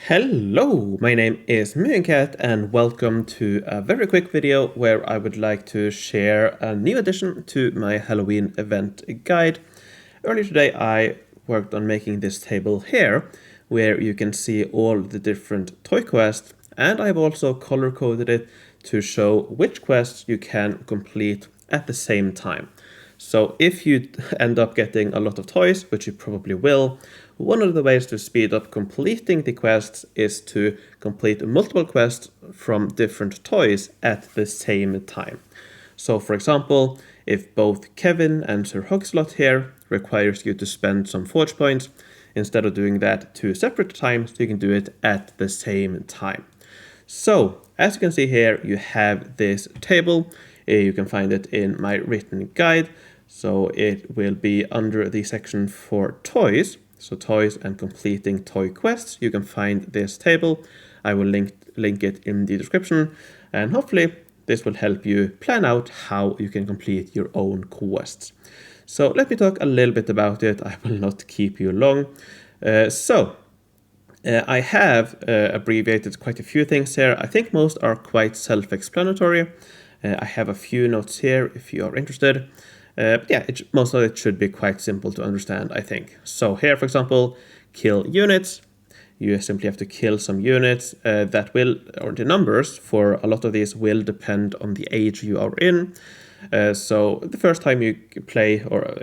Hello, my name is MooingCat and welcome to a very quick video where I would like to share a new addition to my Halloween event guide. Earlier today I worked on making this table here where you can see all the different toy quests, and I've also color coded it to show which quests you can complete at the same time. So if you end up getting a lot of toys, which you probably will, one of the ways to speed up completing the quests is to complete multiple quests from different toys at the same time. So for example, if both Kevin and Sir Hogslot here requires you to spend some forge points, instead of doing that 2 separate times, you can do it at the same time. So as you can see here, you have this table. You can find it in my written guide. So it will be under the section for toys. So toys and completing toy quests. You can find this table. I will link it in the description, and hopefully this will help you plan out how you can complete your own quests. So let me talk a little bit about it. I will not keep you long. I have abbreviated quite a few things here. I think most are quite self-explanatory. I have a few notes here if you are interested. But yeah, most of it should be quite simple to understand, I think. So here, for example, kill units. You simply have to kill some units that will, or the numbers for a lot of these will depend on the age you are in. So the first time you play or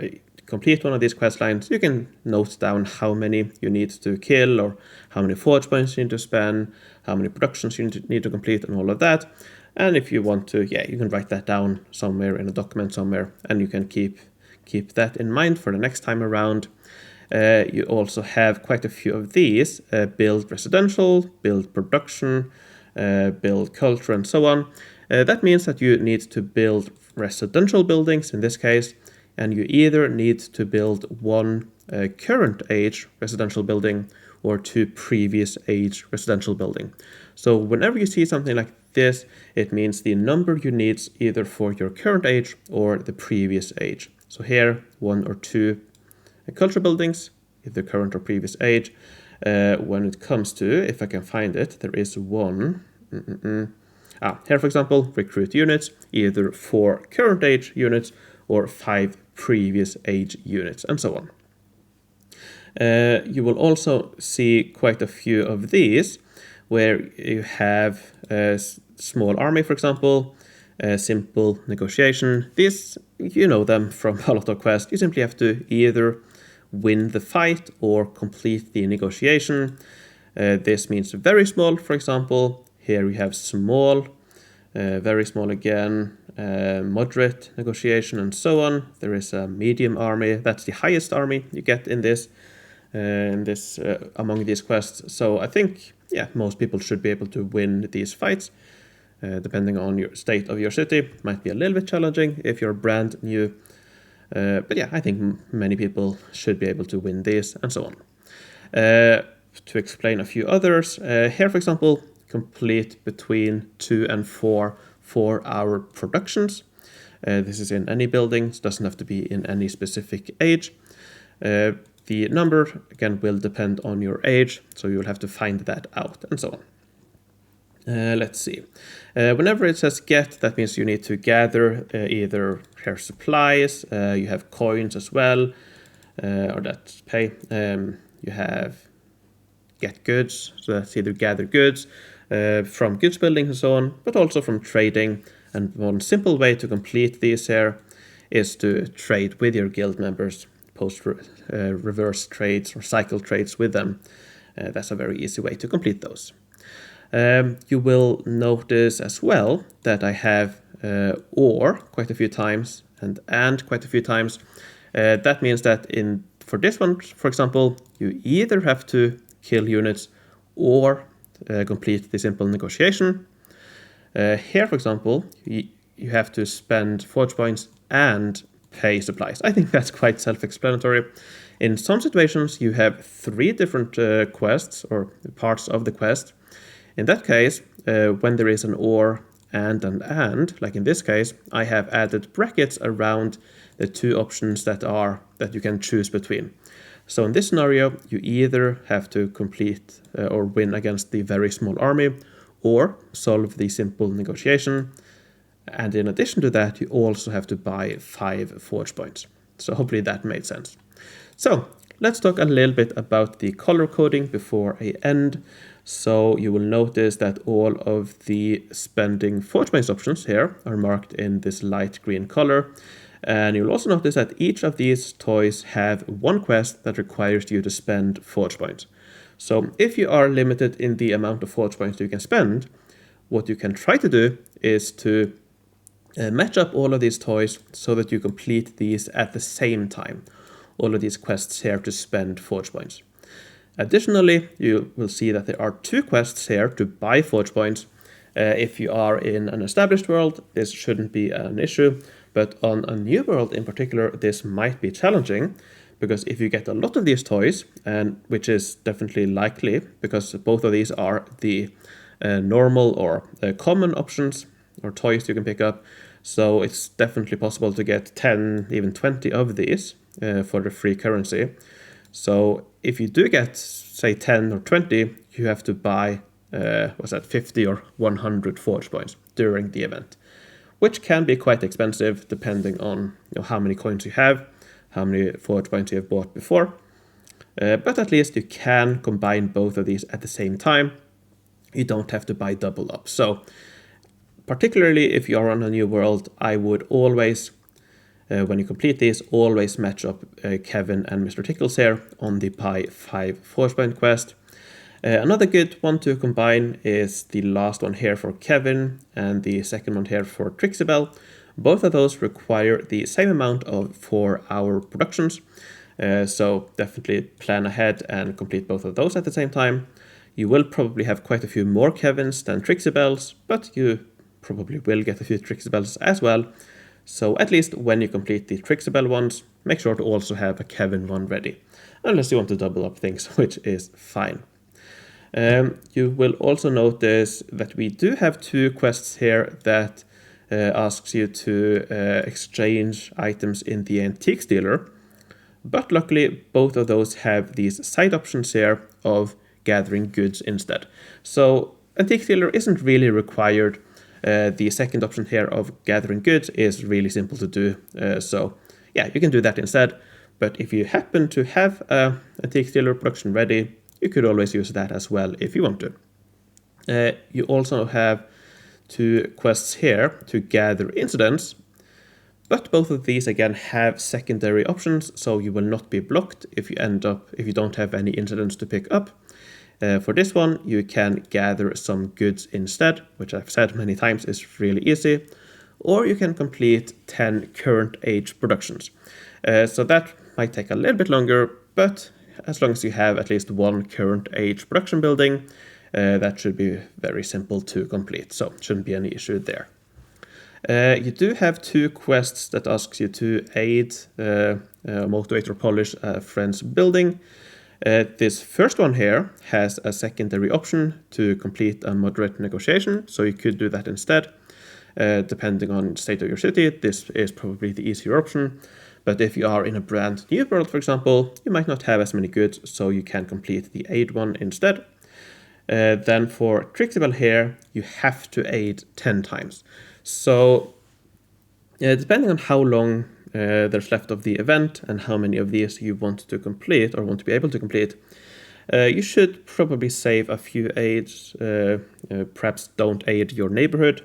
complete one of these quest lines, you can note down how many you need to kill, or how many forge points you need to spend, how many productions you need to complete, and all of that. And if you want to, yeah, you can write that down somewhere in a document somewhere, and you can keep that in mind for the next time around. You also have quite a few of these: build residential, build production, build culture, and so on. That means that you need to build residential buildings in this case, and you either need to build one current age residential building or 2 previous age residential building. So whenever you see something like this, it means the number you need either for your current age or the previous age. So here, 1 or 2 culture buildings, either current or previous age. When it comes to, if I can find it, there is one. Here, for example, recruit units, either 4 current age units or 5 previous age units, and so on. You will also see quite a few of these where you have a small army, for example, simple negotiation. These, you know them from a lot of quests. You simply have to either win the fight or complete the negotiation. This means very small, for example. Here we have small, very small again, moderate negotiation, and so on. There is a medium army. That's the highest army you get in this among these quests. So I think, yeah, most people should be able to win these fights. Depending on your state of your city, might be a little bit challenging if you're brand new. But yeah, I think many people should be able to win these, and so on. To explain a few others, here, for example, complete between 2 and 4 4-hour productions. This is in any building. It doesn't have to be in any specific age. The number, again, will depend on your age, so you'll have to find that out, and so on. Let's see. Whenever it says get, that means you need to gather either here supplies, you have coins as well, or that's pay. You have get goods, so that's either gather goods from goods building and so on, but also from trading. And one simple way to complete these here is to trade with your guild members, post reverse trades or cycle trades with them. That's a very easy way to complete those. You will notice as well that I have or quite a few times and quite a few times. That means that for this one, for example, you either have to kill units or complete the simple negotiation. Here, for example, you have to spend forge points and pay supplies. I think that's quite self-explanatory. In some situations, you have 3 different quests or parts of the quest. In that case, when there is an or and an and, like in this case, I have added brackets around the 2 options that you can choose between. So in this scenario, you either have to complete or win against the very small army, or solve the simple negotiation. And in addition to that, you also have to buy 5 forge points. So hopefully that made sense. So let's talk a little bit about the color coding before I end. So you will notice that all of the spending forge points options here are marked in this light green color. And you'll also notice that each of these toys have one quest that requires you to spend forge points. So if you are limited in the amount of forge points you can spend, what you can try to do is to match up all of these toys so that you complete these at the same time. All of these quests here to spend forge points. Additionally, you will see that there are 2 quests here to buy forge points. If you are in an established world, this shouldn't be an issue, but on a new world in particular, this might be challenging, because if you get a lot of these toys, and which is definitely likely, because both of these are the normal or common options or toys you can pick up, so it's definitely possible to get 10, even 20 of these for the free currency. So if you do get, say, 10 or 20, you have to buy, 50 or 100 forge points during the event, which can be quite expensive depending on how many coins you have, how many forge points you have bought before. But at least you can combine both of these at the same time. You don't have to buy double up. So particularly if you are on a new world, I would always, when you complete these, always match up Kevin and Mr. Tickles here on the buy 5 forge point quest. Another good one to combine is the last one here for Kevin and the second one here for Trixibel. Both of those require the same amount of 4-hour productions, so definitely plan ahead and complete both of those at the same time. You will probably have quite a few more Kevins than Trixibels, but you probably will get a few Trixibels as well. So at least when you complete the Trixibel ones, make sure to also have a Kevin one ready, unless you want to double up things, which is fine. You will also notice that we do have 2 quests here that asks you to exchange items in the antiques dealer, but luckily both of those have these side options here of gathering goods instead. So antique dealer isn't really required. The second option here of gathering goods is really simple to do. So yeah, you can do that instead. But if you happen to have a antique dealer production ready, you could always use that as well if you want to. You also have 2 quests here to gather incidents, but both of these again have secondary options, so you will not be blocked if you don't have any incidents to pick up. For this one, you can gather some goods instead, which I've said many times is really easy, or you can complete 10 current age productions. So that might take a little bit longer, but as long as you have at least 1 current age production building, that should be very simple to complete, so shouldn't be any issue there. You do have 2 quests that asks you to aid, motivate or polish a friend's building. This first one here has a secondary option to complete a moderate negotiation, so you could do that instead. Depending on the state of your city, this is probably the easier option. But if you are in a brand new world, for example, you might not have as many goods, so you can complete the aid one instead. Then for Trixibel here, you have to aid 10 times. So depending on how long there's left of the event and how many of these you want to complete or want to be able to complete, you should probably save a few aids. Perhaps don't aid your neighborhood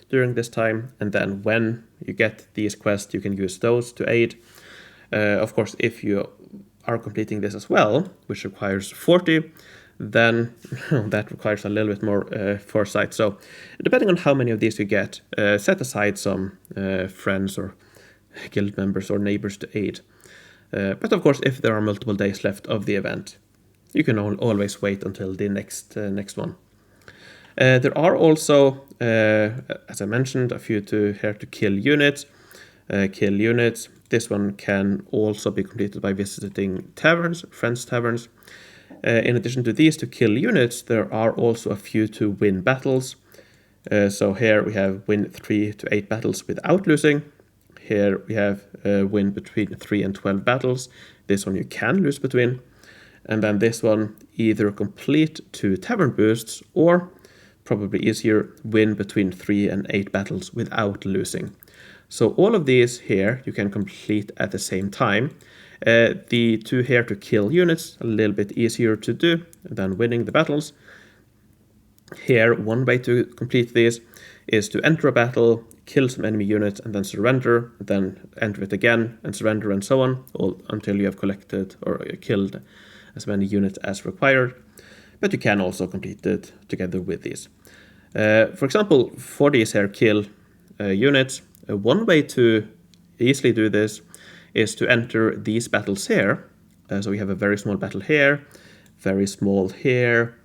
during this time, and then when you get these quests, you can use those to aid. Of course, if you are completing this as well, which requires 40, then that requires a little bit more foresight. So depending on how many of these you get, set aside some friends or guild members or neighbors to aid. But of course, if there are multiple days left of the event, you can always wait until the next one. There are also, as I mentioned, a few here to kill units. This one can also be completed by visiting taverns, friends' taverns. In addition to these to kill units, there are also a few to win battles. So here we have win 3 to 8 battles without losing. Here we have win between 3 and 12 battles. This one you can lose between. And then this one, either complete 2 tavern boosts or, probably easier, win between 3 and 8 battles without losing. So all of these here you can complete at the same time. The 2 here to kill units, a little bit easier to do than winning the battles. Here, one way to complete these is to enter a battle, kill some enemy units, and then surrender, then enter it again and surrender, and so on, all until you have collected or killed as many units as required. But you can also complete it together with these. For example, for these here kill units, one way to easily do this is to enter these battles here. So we have a very small battle here, very small here,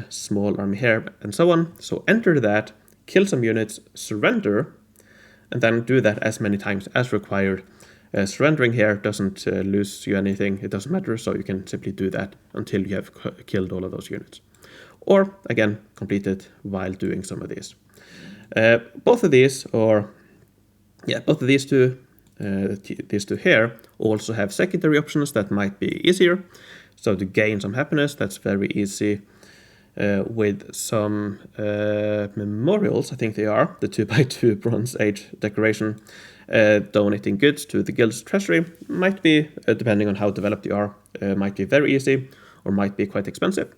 small army here, and so on. So enter that, kill some units, surrender, and then do that as many times as required. Surrendering here doesn't lose you anything, it doesn't matter, so you can simply do that until you have killed all of those units. Or, again, complete it while doing some of these. Both of these two here also have secondary options that might be easier. So to gain some happiness, that's very easy with some memorials, I think they are, the 2x2 Bronze Age decoration. Donating goods to the guild's treasury might be, depending on how developed you are, might be very easy or might be quite expensive.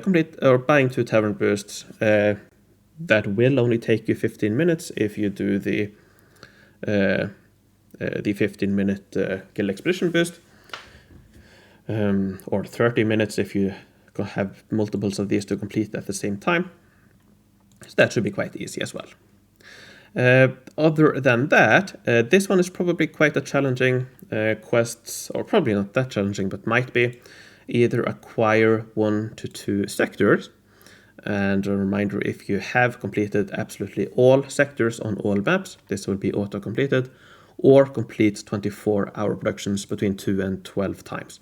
Complete or buying 2 tavern boosts, that will only take you 15 minutes if you do the 15-minute guild expedition boost, or 30 minutes if you have multiples of these to complete at the same time. So that should be quite easy as well. Other than that, this one is probably quite a challenging quest, or probably not that challenging, but might be. Either acquire 1 to 2 sectors, and a reminder, if you have completed absolutely all sectors on all maps, this will be auto-completed, or complete 24-hour productions between 2 and 12 times.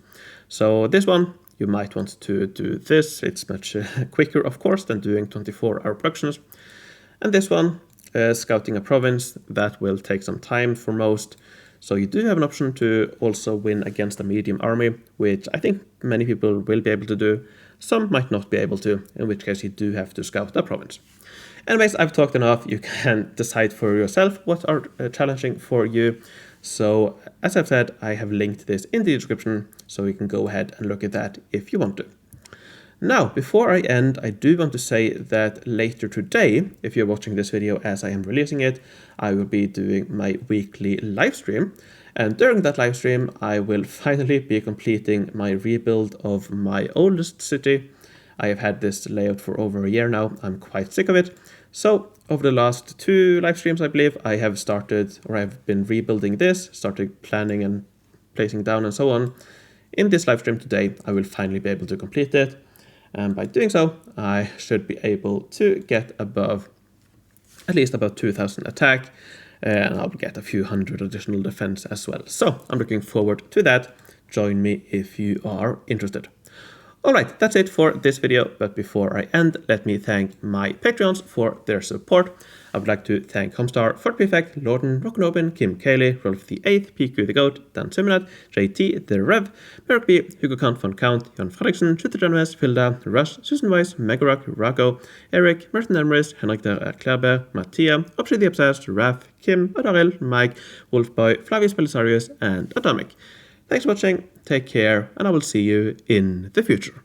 So this one, you might want to do this. It's much quicker, of course, than doing 24-hour productions. And this one, scouting a province, that will take some time for most. So you do have an option to also win against a medium army, which I think many people will be able to do. Some might not be able to, in which case you do have to scout a province. Anyways, I've talked enough. You can decide for yourself what are challenging for you. So as I've said, I have linked this in the description, so you can go ahead and look at that if you want to. Now, before I end, I do want to say that later today, if you're watching this video as I am releasing it, I will be doing my weekly live stream. And during that live stream, I will finally be completing my rebuild of my oldest city. I have had this layout for over a year now. I'm quite sick of it. So over the last 2 live streams, I believe, I have started, or I've been rebuilding this, started planning and placing down and so on. In this live stream today, I will finally be able to complete it. And by doing so, I should be able to get above, at least about 2,000 attack, and I'll get a few hundred additional defense as well. So I'm looking forward to that. Join me if you are interested. Alright, that's it for this video, but before I end, let me thank my Patreons for their support. I would like to thank Homestar, Fort Prefect, Lorden, Rockenobin, Kim Cayley, Rolf the 8th, PQ the Goat, Dan Simonat, JT, The Rev, Merrick B, Hugo Kant von Count, Jan Fredriksen, Shooter Genovese, Filda, Rush, Susan Weiss, Megarock, Rocco, Eric, Merton Emrys, Henrik der Klerberg, Mattia, Opsy the Obsessed, Raf, Kim, Adarel, Mike, Wolfboy, Flavius Belisarius, and Atomic. Thanks for watching, take care, and I will see you in the future.